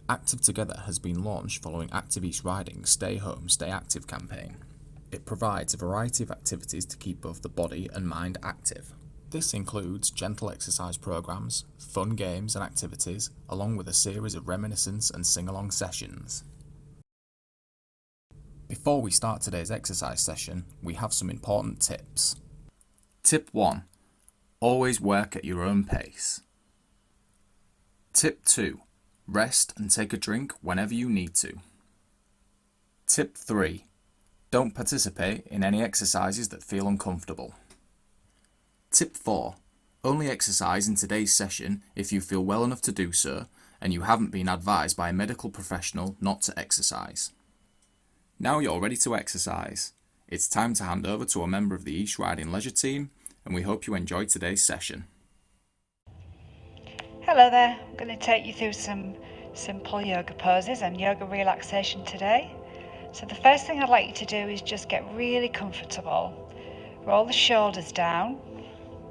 Active Together has been launched following Active East Riding's Stay Home, Stay Active campaign. It provides a variety of activities to keep both the body and mind active. This includes gentle exercise programs, fun games and activities, along with a series of reminiscence and sing-along sessions. Before we start today's exercise session, we have some important tips. Tip 1. Always work at your own pace. Tip 2. Rest and take a drink whenever you need to. Tip 3. Don't participate in any exercises that feel uncomfortable. Tip 4. Only exercise in today's session if you feel well enough to do so and you haven't been advised by a medical professional not to exercise. Now you're ready to exercise. It's time to hand over to a member of the East Riding Leisure team, and we hope you enjoy today's session. Hello there, I'm going to take you through some simple yoga poses and yoga relaxation today. So the first thing I'd like you to do is just get really comfortable. Roll the shoulders down.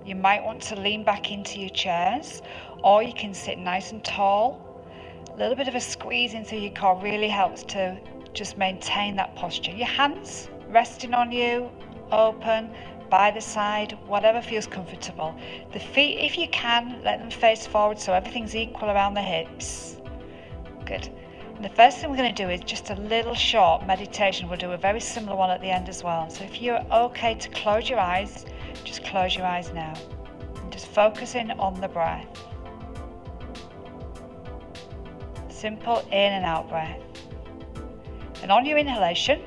You might want to lean back into your chairs, or you can sit nice and tall. A little bit of a squeeze in through your core really helps to just maintain that posture. Your hands resting on you, open, by the side, whatever feels comfortable. The feet, if you can, let them face forward so everything's equal around the hips. Good. And the first thing we're going to do is just a little short meditation. We'll do a very similar one at the end as well. So if you're okay to close your eyes, just close your eyes now. And just focusing on the breath. Simple in and out breath. And on your inhalation,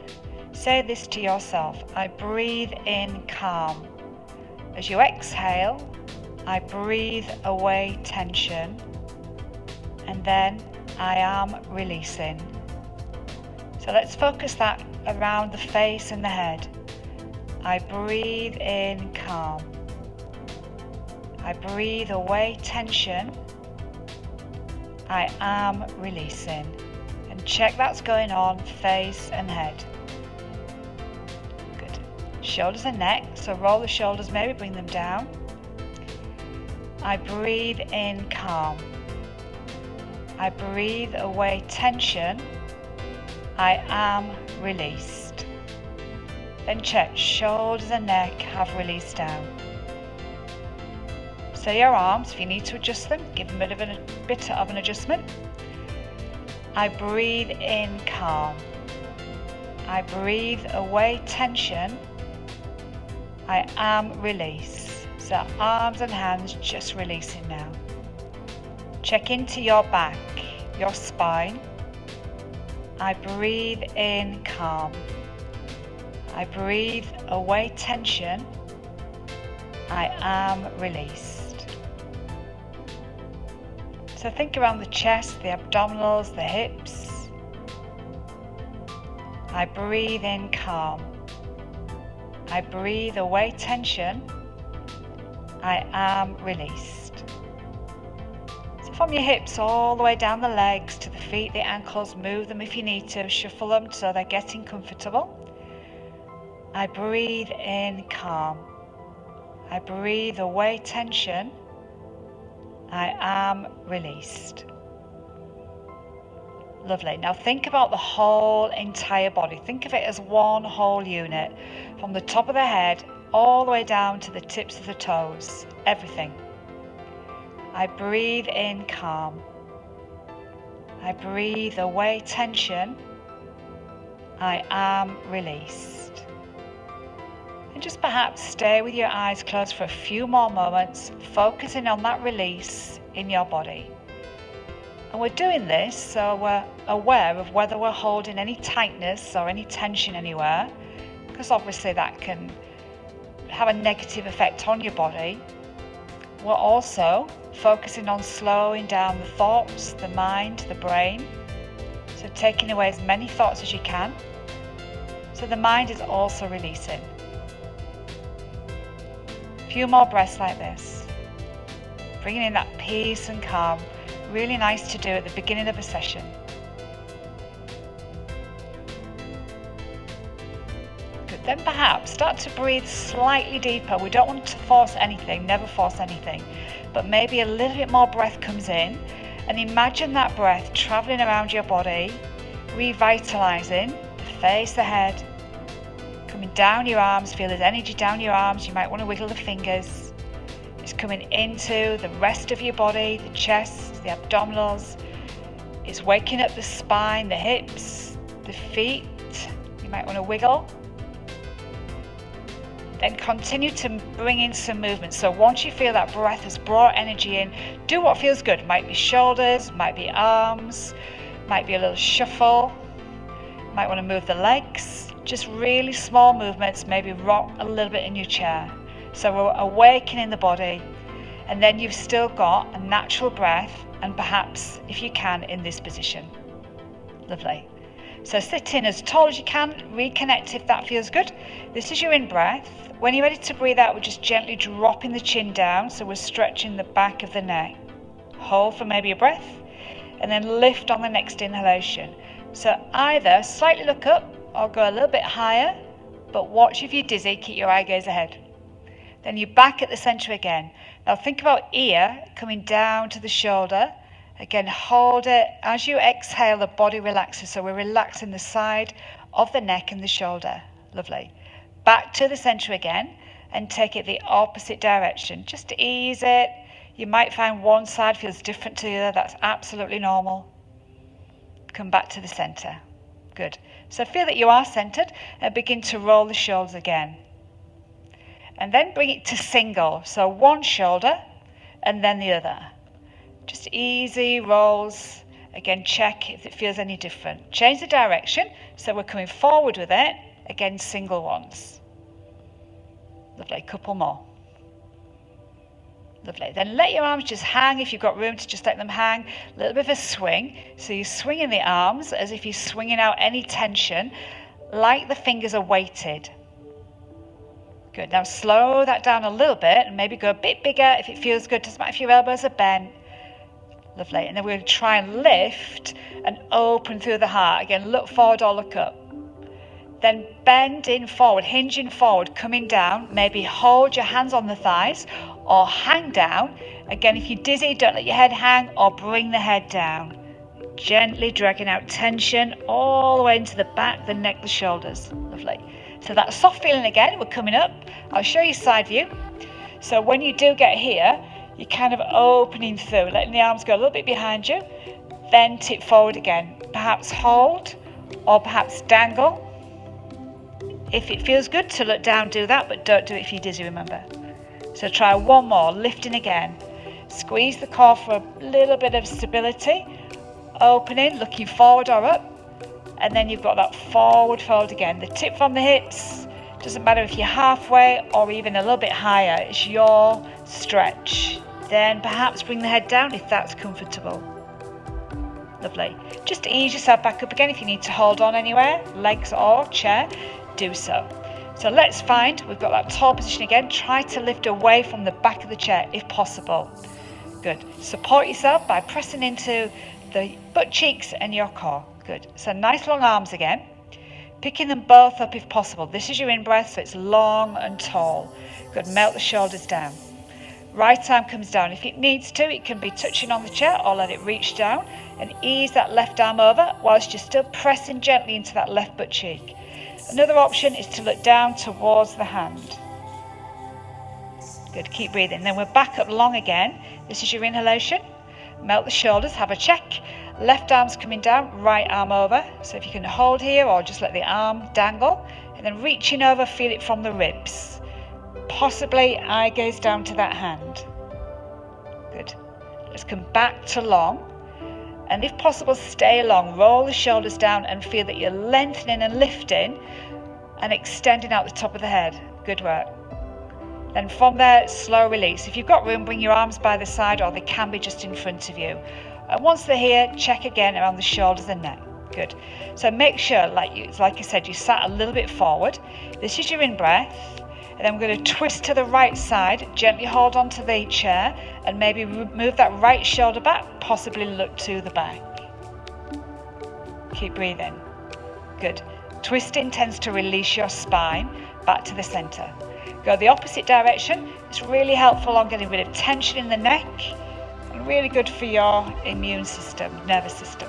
say this to yourself: I breathe in calm. As you exhale, I breathe away tension. And then I am releasing. So let's focus that around the face and the head. I breathe in calm. I breathe away tension. I am releasing. And check that's going on face and head. Good. Shoulders and neck, so roll the shoulders, maybe bring them down. I breathe in calm. I breathe away tension. I am released. Then check, shoulders and neck have released down. So your arms, if you need to adjust them, give them a bit of an adjustment. I breathe in calm. I breathe away tension. I am released. So arms and hands just releasing now. Check into your back, your spine. I breathe in calm. I breathe away tension. I am released. So think around the chest, the abdominals, the hips. I breathe in calm. I breathe away tension. I am released. So from your hips all the way down the legs to the feet, the ankles, move them if you need to, shuffle them so they're getting comfortable. I breathe in calm. I breathe away tension. I am released. Lovely. Now think about the whole entire body. Think of it as one whole unit, from the top of the head all the way down to the tips of the toes. Everything. I breathe in calm. I breathe away tension. I am released. And just perhaps stay with your eyes closed for a few more moments, focusing on that release in your body. And we're doing this so we're aware of whether we're holding any tightness or any tension anywhere, because obviously that can have a negative effect on your body. We're also focusing on slowing down the thoughts, the mind, the brain. So taking away as many thoughts as you can. So the mind is also releasing. A few more breaths like this. Bringing in that peace and calm. Really nice to do at the beginning of a session. Good. Then perhaps start to breathe slightly deeper. We don't want to force anything, never force anything. But maybe a little bit more breath comes in And imagine that breath traveling around your body, revitalizing the face, the head, coming down your arms. Feel there's energy down your arms. You might want to wiggle the fingers. It's coming into the rest of your body, the chest, the abdominals. It's waking up the spine, the hips, the feet. You might want to wiggle. Then continue to bring in some movement. So once you feel that breath has brought energy in, do what feels good. Might be shoulders, might be arms, might be a little shuffle. Might want to move the legs. Just really small movements, maybe rock a little bit in your chair. So we're awakening the body. And then you've still got a natural breath, and perhaps, if you can, in this position. Lovely. So sit in as tall as you can, reconnect if that feels good. This is your in-breath. When you're ready to breathe out, we're just gently dropping the chin down, so we're stretching the back of the neck. Hold for maybe a breath, and then lift on the next inhalation. So either slightly look up or go a little bit higher, but watch if you're dizzy, keep your eye gaze ahead. Then you're back at the center again. Now think about ear coming down to the shoulder. Again, hold it. As you exhale, the body relaxes. So we're relaxing the side of the neck and the shoulder. Lovely. Back to the center again and take it the opposite direction. Just to ease it. You might find one side feels different to the other. That's absolutely normal. Come back to the center. Good. So feel that you are centered and begin to roll the shoulders again. And then bring it to single. So one shoulder and then the other. Just easy rolls. Again, check if it feels any different. Change the direction. So we're coming forward with it. Again, single ones. Lovely. Couple more. Lovely. Then let your arms just hang. If you've got room to just let them hang. A little bit of a swing. So you're swinging the arms as if you're swinging out any tension, like the fingers are weighted. Good. Now slow that down a little bit and maybe go a bit bigger if it feels good. Doesn't matter if your elbows are bent. Lovely. And then we're going to try and lift and open through the heart. Again, look forward or look up. Then bend in forward, hinging forward, coming down. Maybe hold your hands on the thighs or hang down. Again, if you're dizzy, don't let your head hang or bring the head down. Gently dragging out tension all the way into the back, the neck, the shoulders. Lovely. So that soft feeling again, we're coming up. I'll show you side view. So when you do get here, you're kind of opening through, letting the arms go a little bit behind you. Then tip forward again. Perhaps hold or perhaps dangle. If it feels good to look down, do that, but don't do it if you're dizzy, remember. So try one more, lifting again. Squeeze the core for a little bit of stability. Opening, looking forward or up. And then you've got that forward fold again. The tip from the hips, doesn't matter if you're halfway or even a little bit higher, it's your stretch. Then perhaps bring the head down if that's comfortable. Lovely. Just ease yourself back up again. If you need to hold on anywhere, legs or chair, do so. So let's find, we've got that tall position again. Try to lift away from the back of the chair if possible. Good. Support yourself by pressing into the butt cheeks and your core. Good. So nice long arms again. Picking them both up if possible. This is your in-breath, so it's long and tall. Good. Melt the shoulders down. Right arm comes down. If it needs to, it can be touching on the chair or let it reach down and ease that left arm over whilst you're still pressing gently into that left butt cheek. Another option is to look down towards the hand. Good. Keep breathing. Then we're back up long again. This is your inhalation. Melt the shoulders. Have a check. Left arm's coming down, right arm over. So if you can hold here or just let the arm dangle. And then reaching over, feel it from the ribs. Possibly eye gaze down to that hand. Good. Let's come back to long. And if possible, stay long. Roll the shoulders down and feel that you're lengthening and lifting and extending out the top of the head. Good work. Then from there, slow release. If you've got room, bring your arms by the side or they can be just in front of you. And once they're here, check again around the shoulders and neck. Good. So make sure, like I said, you sat a little bit forward. This is your in-breath. And then we're going to twist to the right side. Gently hold on to the chair and maybe move that right shoulder back. Possibly look to the back. Keep breathing. Good. Twisting tends to release your spine back to the center. Go the opposite direction. It's really helpful on getting rid of tension in the neck and Really good for your immune system, nervous system.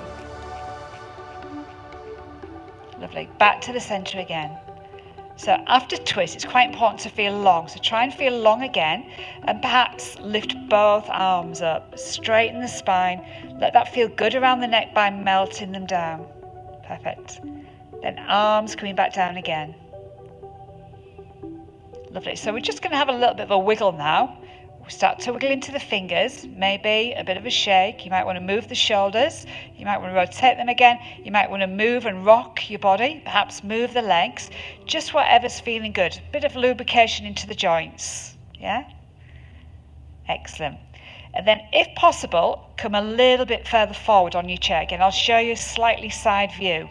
Lovely. Back to the centre again. So after twist, it's quite important to feel long. So try and feel long again, and perhaps lift both arms up. Straighten the spine. Let that feel good around the neck by melting them down. Perfect. Then arms coming back down again. Lovely. So we're just going to have a little bit of a wiggle now. We'll start to wiggle into the fingers, maybe a bit of a shake. You might want to move the shoulders. You might want to rotate them again. You might want to move and rock your body, perhaps move the legs. Just whatever's feeling good. A bit of lubrication into the joints. Yeah? Excellent. And then if possible, come a little bit further forward on your chair. Again, I'll show you a slightly side view.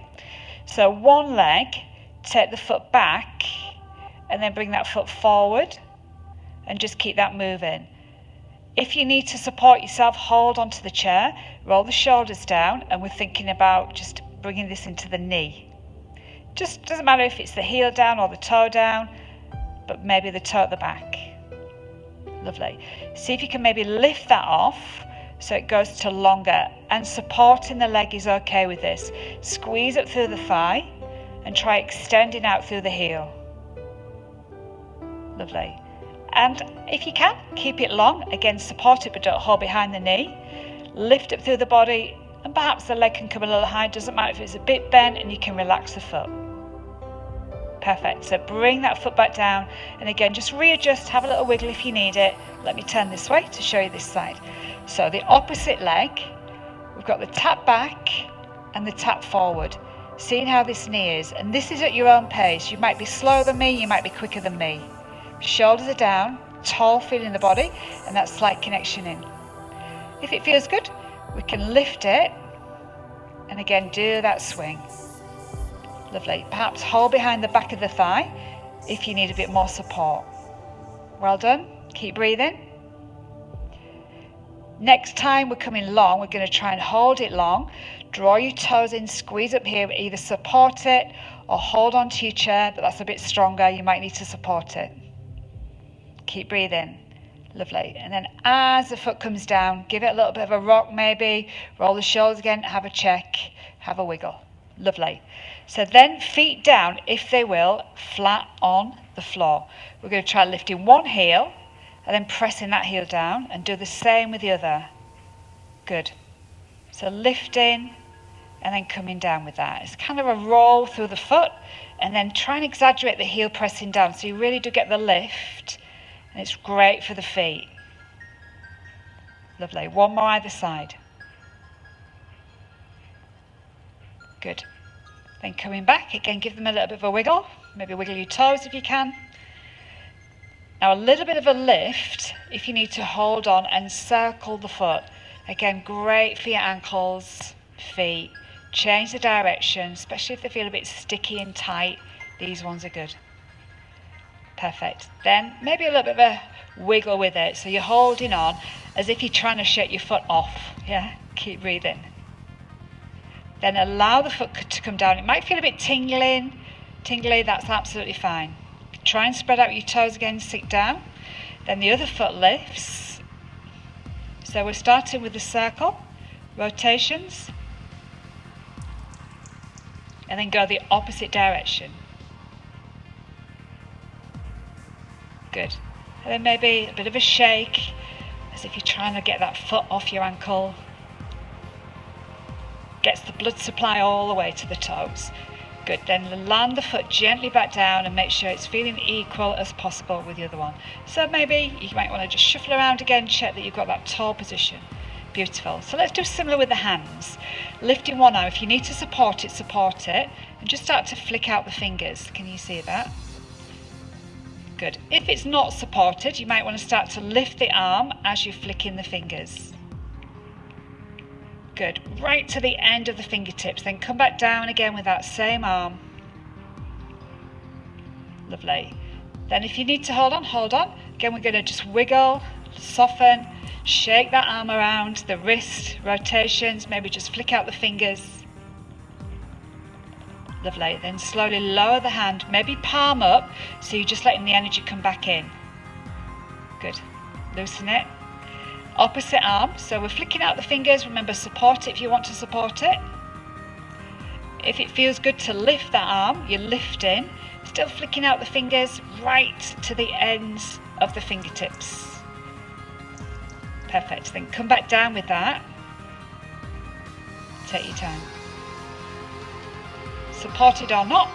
So one leg, take the foot back, and then bring that foot forward. And just keep that moving. If you need to support yourself, hold onto the chair, roll the shoulders down, and we're thinking about just bringing this into the knee. Just doesn't matter if it's the heel down or the toe down, but maybe the toe at the back. Lovely. See if you can maybe lift that off so it goes to longer, and supporting the leg is okay with this. Squeeze it through the thigh and try extending out through the heel. Lovely. And if you can, keep it long. Again, support it, but don't hold behind the knee. Lift it through the body, and perhaps the leg can come a little high. Doesn't matter if it's a bit bent, and you can relax the foot. Perfect. So bring that foot back down, and again, just readjust, have a little wiggle if you need it. Let me turn this way to show you this side. So the opposite leg, we've got the tap back and the tap forward. Seeing how this knee is, and this is at your own pace. You might be slower than me, you might be quicker than me. Shoulders are down, tall feel in the body, and that slight connection in. If it feels good, we can lift it, and again do that swing. Lovely. Perhaps hold behind the back of the thigh if you need a bit more support. Well done. Keep breathing. Next time we're coming long, we're going to try and hold it long. Draw your toes in, squeeze up here, either support it or hold onto your chair, but that's a bit stronger. You might need to support it. Keep breathing. Lovely. And then as the foot comes down, give it a little bit of a rock maybe. Roll the shoulders again, have a check, have a wiggle. Lovely. So then feet down, if they will, flat on the floor. We're going to try lifting one heel and then pressing that heel down, and do the same with the other. Good. So lifting and then coming down with that. It's kind of a roll through the foot, and then try and exaggerate the heel pressing down so you really do get the lift. And it's great for the feet. Lovely. One more either side. Good. Then coming back, again, give them a little bit of a wiggle. Maybe wiggle your toes if you can. Now a little bit of a lift if you need to hold on and circle the foot. Again, great for your ankles, feet. Change the direction, especially if they feel a bit sticky and tight. These ones are good. Perfect. Then maybe a little bit of a wiggle with it. So you're holding on as if you're trying to shake your foot off. Yeah, keep breathing. Then allow the foot to come down. It might feel a bit tingly, that's absolutely fine. Try and spread out your toes again, sit down. Then the other foot lifts. So we're starting with the circle, rotations, and then go the opposite direction. Good. And then maybe a bit of a shake, as if you're trying to get that foot off your ankle. Gets the blood supply all the way to the toes. Good. Then land the foot gently back down and make sure it's feeling equal as possible with the other one. So maybe you might want to just shuffle around again, check that you've got that tall position. Beautiful. So let's do similar with the hands. Lifting one arm. If you need to support it, and just start to flick out the fingers. Can you see that? Good. If it's not supported, you might want to start to lift the arm as you flick in the fingers. Good. Right to the end of the fingertips. Then come back down again with that same arm. Lovely. Then if you need to hold on, hold on. Again, we're going to just wiggle, soften, shake that arm around, the wrist, rotations, maybe just flick out the fingers. Lovely. Then slowly lower the hand, maybe palm up, so you're just letting the energy come back in. Good. Loosen it. Opposite arm, so we're flicking out the fingers. Remember, support it if you want to support it. If it feels good to lift that arm, you're lifting, still flicking out the fingers right to the ends of the fingertips. Perfect. Then come back down with that. Take your time. Supported or not,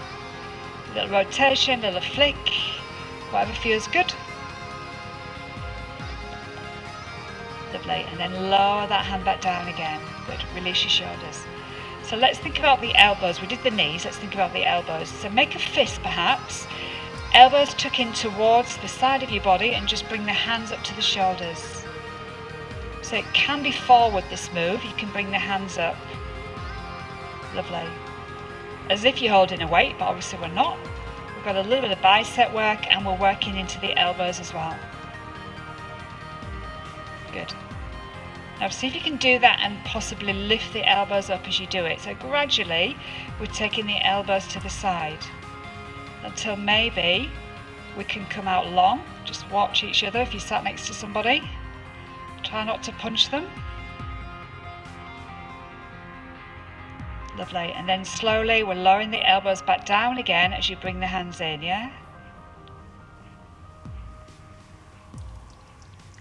a little rotation, a little flick, whatever feels good. Lovely. And then lower that hand back down again. Good. Release your shoulders. So let's think about the elbows. We did the knees, let's think about the elbows. So make a fist perhaps. Elbows tuck in towards the side of your body and just bring the hands up to the shoulders. So it can be forward, this move. You can bring the hands up. Lovely. As if you're holding a weight, but obviously we're not. We've got a little bit of bicep work and we're working into the elbows as well. Good. Now see if you can do that and possibly lift the elbows up as you do it. So gradually we're taking the elbows to the side until maybe we can come out long. Just watch each other if you sat next to somebody. Try not to punch them. Lovely. And then slowly we're lowering the elbows back down again as you bring the hands in, yeah?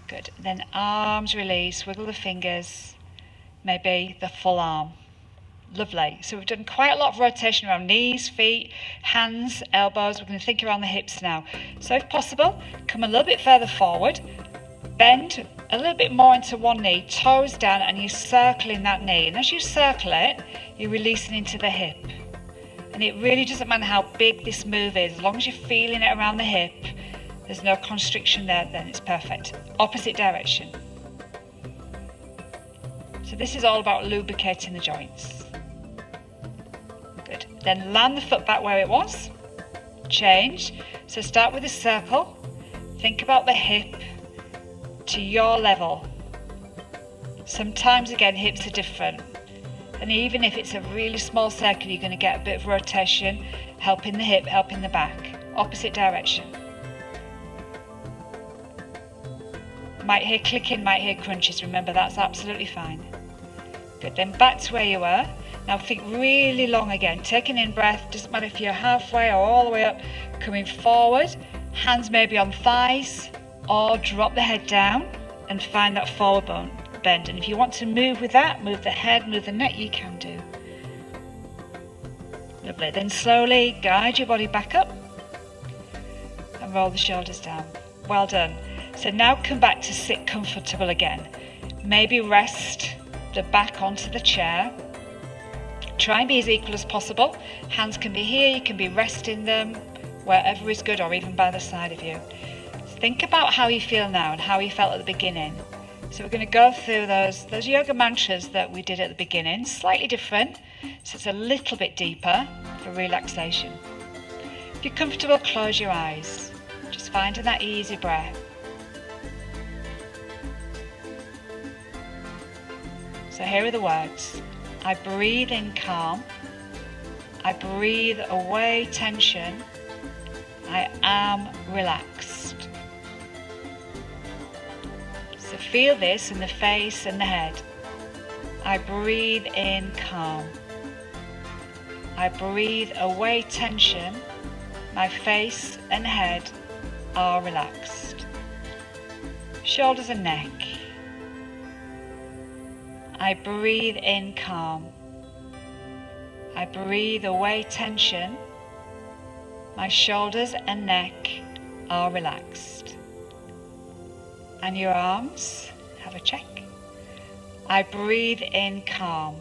Good. Then arms release, wiggle the fingers, maybe the full arm. Lovely. So we've done quite a lot of rotation around knees, feet, hands, elbows. We're going to think around the hips now. So if possible, come a little bit further forward, bend a little bit more into one knee, toes down, and you're circling that knee. And as you circle it, you're releasing into the hip. And it really doesn't matter how big this move is, as long as you're feeling it around the hip, there's no constriction there, then it's perfect. Opposite direction. So this is all about lubricating the joints. Good. Then land the foot back where it was. Change. So start with a circle. Think about the hip to your level. Sometimes again hips are different. And even if it's a really small circle, you're going to get a bit of rotation, helping the hip, helping the back. Opposite direction. Might hear clicking, might hear crunches. Remember, that's absolutely fine. Good, then back to where you were. Now think really long again. Taking in breath, doesn't matter if you're halfway or all the way up. Coming forward, hands maybe on thighs, or drop the head down and find that forward bend. And if you want to move with that, move the head, move the neck, you can do. Lovely. Then slowly guide your body back up and roll the shoulders down. Well done. So now come back to sit comfortable again. Maybe rest the back onto the chair. Try and be as equal as possible. Hands can be here, you can be resting them, wherever is good, or even by the side of you. Think about how you feel now and how you felt at the beginning. So we're going to go through those yoga mantras that we did at the beginning, slightly different, so it's a little bit deeper for relaxation. If you're comfortable, close your eyes. Just finding that easy breath. So here are the words. I breathe in calm. I breathe away tension. I am relaxed. So feel this in the face and the head. I breathe in calm. I breathe away tension. My face and head are relaxed. Shoulders and neck. I breathe in calm. I breathe away tension. My shoulders and neck are relaxed. And your arms, have a check. I breathe in calm.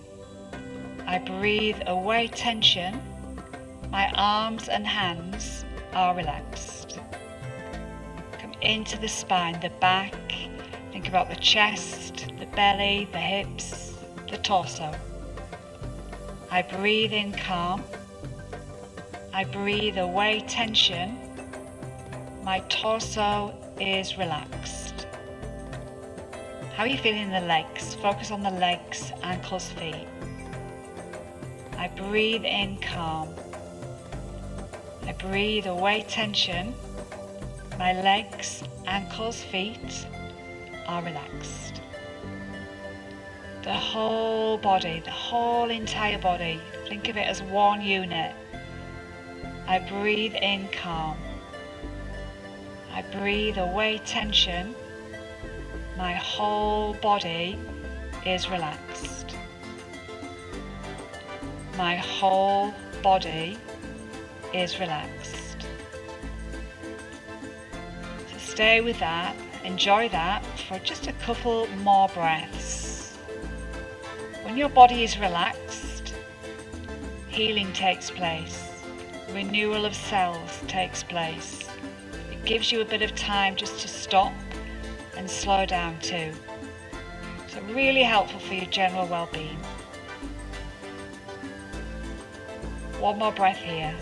I breathe away tension. My arms and hands are relaxed. Come into the spine, the back. Think about the chest, the belly, the hips, the torso. I breathe in calm. I breathe away tension. My torso is relaxed. How are you feeling in the legs? Focus on the legs, ankles, feet. I breathe in calm. I breathe away tension. My legs, ankles, feet are relaxed. The whole body, the whole entire body. Think of it as one unit. I breathe in calm. I breathe away tension. My whole body is relaxed. My whole body is relaxed. So stay with that, enjoy that for just a couple more breaths. When your body is relaxed, healing takes place. Renewal of cells takes place. It gives you a bit of time just to stop and slow down too. So really helpful for your general well-being. One more breath here.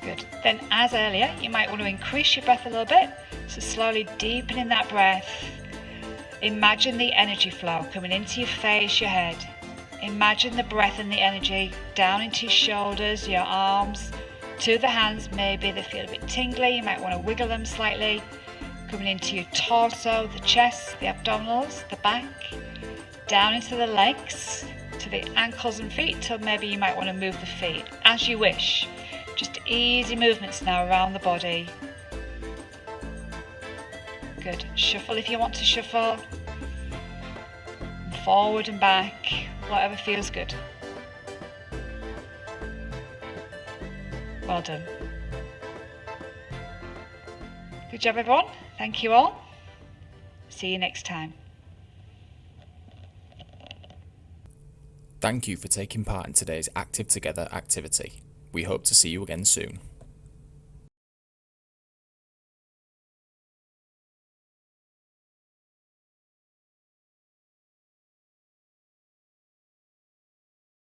Good. Then as earlier, you might want to increase your breath a little bit. So slowly deepening that breath. Imagine the energy flow coming into your face, your head. Imagine the breath and the energy down into your shoulders, your arms, to the hands. Maybe they feel a bit tingly. You might want to wiggle them slightly. Coming into your torso, the chest, the abdominals, the back, down into the legs, to the ankles and feet, till maybe you might want to move the feet as you wish. Just easy movements now around the body. Good. Shuffle if you want to shuffle. Forward and back, whatever feels good. Well done. Good job, everyone. Thank you all. See you next time. Thank you for taking part in today's Active Together activity. We hope to see you again soon.